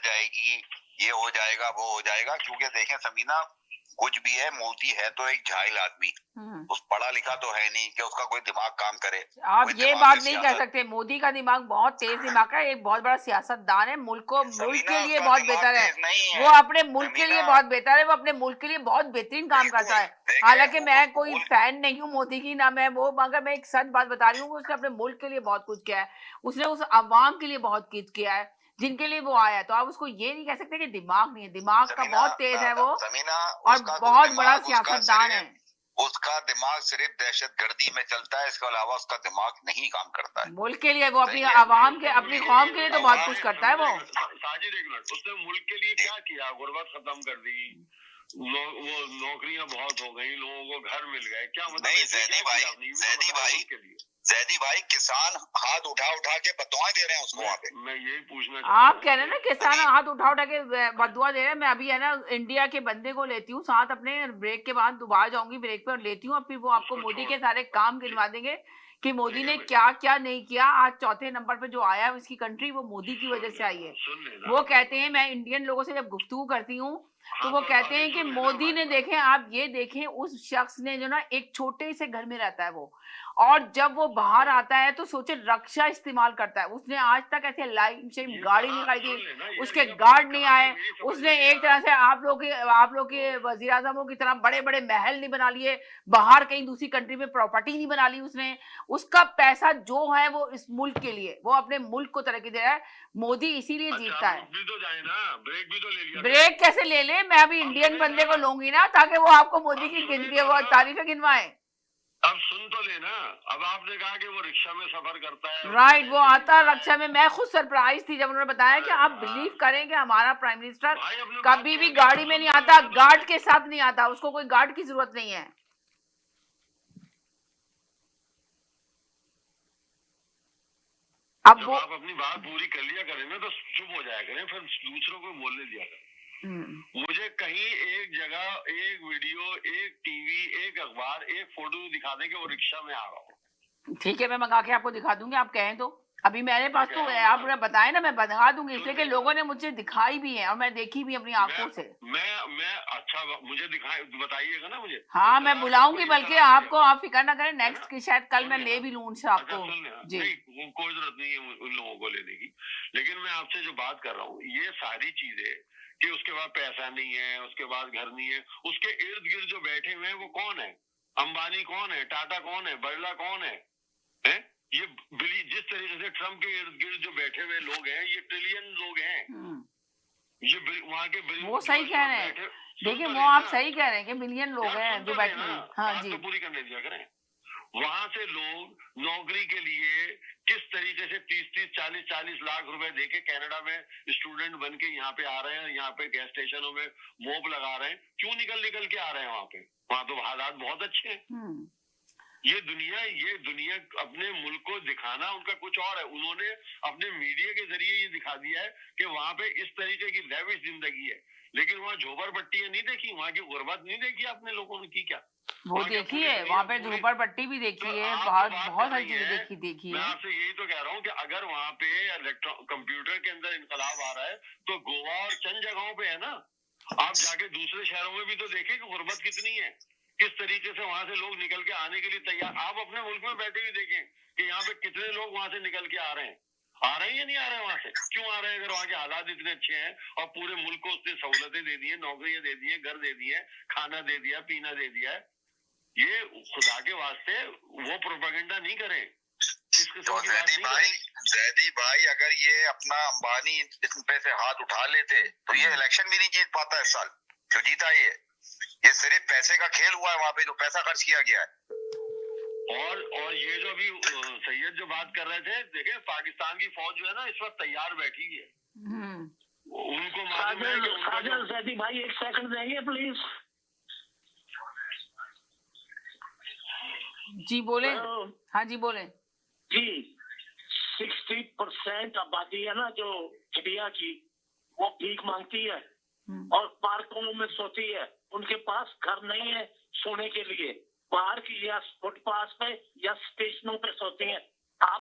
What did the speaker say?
जाएगी, ये हो जाएगा, वो हो जाएगा। क्योंकि देखें समीना, कुछ भी है, मोदी है तो एक झाइल आदमी, उस पढ़ा लिखा तो है नहीं कि उसका कोई दिमाग काम करे। आप ये बात नहीं कह सकते, मोदी का दिमाग बहुत तेज दिमाग है, एक बहुत बड़ा सियासतदान है, मुल्क के लिए बहुत बेहतर है, वो अपने मुल्क के लिए बहुत बेहतर है, वो अपने मुल्क के लिए बहुत बेहतरीन काम करता है। हालांकि मैं कोई फैन नहीं हूँ मोदी की, ना मैं वो, मगर मैं एक सच बात बता रही हूँ कि उसने अपने मुल्क के लिए बहुत कुछ किया है, उसने उस अवाम के लिए बहुत कुछ किया है जिनके लिए वो आया। तो आप उसको ये नहीं कह सकते कि दिमाग नहीं है, दिमाग का बहुत तेज है वो, और बहुत बड़ा सियासतदान है। उसका दिमाग सिर्फ दहशतगर्दी में चलता है, इसके अलावा उसका दिमाग नहीं काम करता है। मुल्क के लिए वो अपनी आवाम के, अपनी कौम के लिए तो बहुत कुछ करता है वो। साजिद एक मिनट, उसने मुल्क के लिए क्या किया? गुर्बत खत्म कर दी, वो नौकरियां बहुत हो गई, लोगों को घर मिल गए, क्या मतलब? नहीं जैदी भाई, किसान हाथ उठा उठा के बदुआएं दे रहे हैं उसको वहाँ पे। मैं यही पूछना, आप कह रहे हैं ना किसान हाथ उठा उठा के बदुआ दे रहे हैं। मैं अभी है ना इंडिया के बंदे को लेती हूँ साथ, अपने ब्रेक के बाद दोबारा जाऊंगी ब्रेक पे और लेती हूँ, अब फिर वो आपको मोदी के सारे काम गिनवा देंगे कि मोदी ने क्या क्या नहीं किया। आज चौथे नंबर पे जो आया है उसकी कंट्री, वो मोदी की वजह से आई है। वो कहते हैं, मैं इंडियन लोगों से जब गुफ्तगू करती हूँ तो वो कहते हैं कि मोदी ने, देखें आप ये देखें, उस शख्स ने जो ना एक छोटे से घर में रहता है वो, और जब वो बाहर आता है तो सोचे रक्षा इस्तेमाल करता है। उसने आज तक ऐसे लाइन से गाड़ी नहीं खाई थी, उसके गार्ड नहीं आए, उसने एक तरह से आप लोग के वजीर आजमों की तरह बड़े बड़े महल नहीं बना लिए, बाहर कहीं दूसरी कंट्री में प्रॉपर्टी नहीं बना ली उसने। उसका पैसा जो है वो इस मुल्क के लिए, वो अपने मुल्क को तरक्की दे रहा है। मोदी इसीलिए जीतता है। ब्रेक भी तो ले लिया। ब्रेक कैसे ले ले? मैं अभी इंडियन बंदे को लूंगी ना, ताकि वो आपको मोदी की गिनती, वो तारीफें गिनवाए। अब सुन तो लेना, अब आपने कहा कि वो रिक्शा में सफर करता है, राइट, वो आता रिक्शा में। मैं खुद सरप्राइज थी जब उन्होंने बताया कि आप बिलीव करें कि हमारा प्राइम मिनिस्टर कभी भी गाड़ी में नहीं आता, गार्ड के साथ नहीं आता, उसको कोई गार्ड की जरूरत नहीं है। अब आप अपनी बात पूरी कर लिया करें ना तो चुप हो जाया करें, फिर दूसरों को बोलने दिया करें। मुझे कहीं एक जगह, एक वीडियो, एक टीवी, एक अखबार, एक फोटो दिखा दें कि वो रिक्शा में आ रहा हो। ठीक है, मैं मंगा के आपको दिखा दूंगी, आप कहें तो। अभी मेरे पास तो है, आप बताएं ना, मैं बता दूंगी, इसलिए कि लोगों ने मुझे दिखाई भी है और मैं देखी भी अपनी आंखों से। मैं अच्छा, मुझे दिखाई, बताइएगा ना मुझे। हाँ, मैं बुलाऊंगी, बल्कि आपको, आप फिक्र ना करें, नेक्स्ट की शायद कल मैं ले भी लूं उनसे आपको। जी, कोई जरूरत नहीं है उन लोगों को लेने की, लेकिन मैं आपसे जो बात कर रहा हूँ, ये सारी चीजें कि उसके बाद पैसा नहीं है, उसके बाद घर नहीं है, उसके इर्द गिर्द जो बैठे हुए हैं वो कौन है? अंबानी कौन है? टाटा कौन है? बिरला कौन है? ये जिस तरीके से ट्रम्प के इर्द गिर्द जो बैठे हुए लोग हैं, ये ट्रिलियन लोग हैं। ये वहाँ के वो सही कह रहे हैं, देखिए वो आप सही कह रहे हैं कि मिलियन लोग हैं जो बैठे हैं। हाँ जी, पूरी करने दिया करें। वहां से लोग नौकरी के लिए किस तरीके से 30-40 लाख रुपए देके कनाडा में स्टूडेंट बन के यहाँ पे आ रहे हैं, यहाँ पे गैस स्टेशनों में मोब लगा रहे हैं। क्यों निकल के आ रहे हैं वहाँ पे? वहाँ तो हालात बहुत अच्छे हैं। ये दुनिया अपने मुल्क को दिखाना उनका कुछ और है। उन्होंने अपने मीडिया के जरिए ये दिखा दिया है कि वहाँ पे इस तरीके की लैविश जिंदगी है, लेकिन वहाँ झोपड़पट्टियां नहीं देखी, वहाँ की गुर्बत नहीं देखी आपने लोगों ने की क्या? वो देखी है, वहाँ पे झोपड़पट्टी भी देखी है, बहुत सारी चीजें देखी है। मैं आपसे यही तो कह रहा हूँ कि अगर वहाँ पे कंप्यूटर के अंदर इनकलाब आ रहा है तो गोवा और चंद जगहों पे है ना, आप जाके दूसरे शहरों में भी तो देखें कि गुर्बत कितनी है, किस तरीके से वहां से लोग निकल के आने के लिए तैयार। आप अपने मुल्क में बैठे हुए देखें कि यहाँ पे कितने लोग वहां से निकल के आ रहे हैं या नहीं आ रहे हैं वहां से? क्यों आ रहे हैं? अगर वहाँ के हालात इतने अच्छे हैं और पूरे मुल्क को उसने सहूलतें दे दी है, नौकरियां दे दी है, घर दे दिए, खाना दे दिया, पीना दे दिया है, ये खुदा के वास्ते वो प्रोपेगेंडा नहीं करें। तो जैदी भाई अगर ये अपना अंबानी इस पे से हाथ उठा लेते तो ये इलेक्शन भी नहीं जीत पाता इस साल। क्यों जीता ये सिर्फ पैसे का खेल हुआ है, वहाँ पे जो पैसा खर्च किया गया है। और ये जो भी सैयद जो बात कर रहे थे, देखे पाकिस्तान की फौज जो है ना इस वक्त तैयार बैठी है। उनको मालूम है कि जैदी भाई एक सेकंड देंगे प्लीज। जी बोले। हाँ जी बोले जी। 60% आबादी है ना जो इंडिया की, वो भीख मांगती है और पार्कों में सोती है। उनके पास घर नहीं है सोने के लिए, पार्क या फुटपाथ पे या स्टेशनों पे सोते हैं।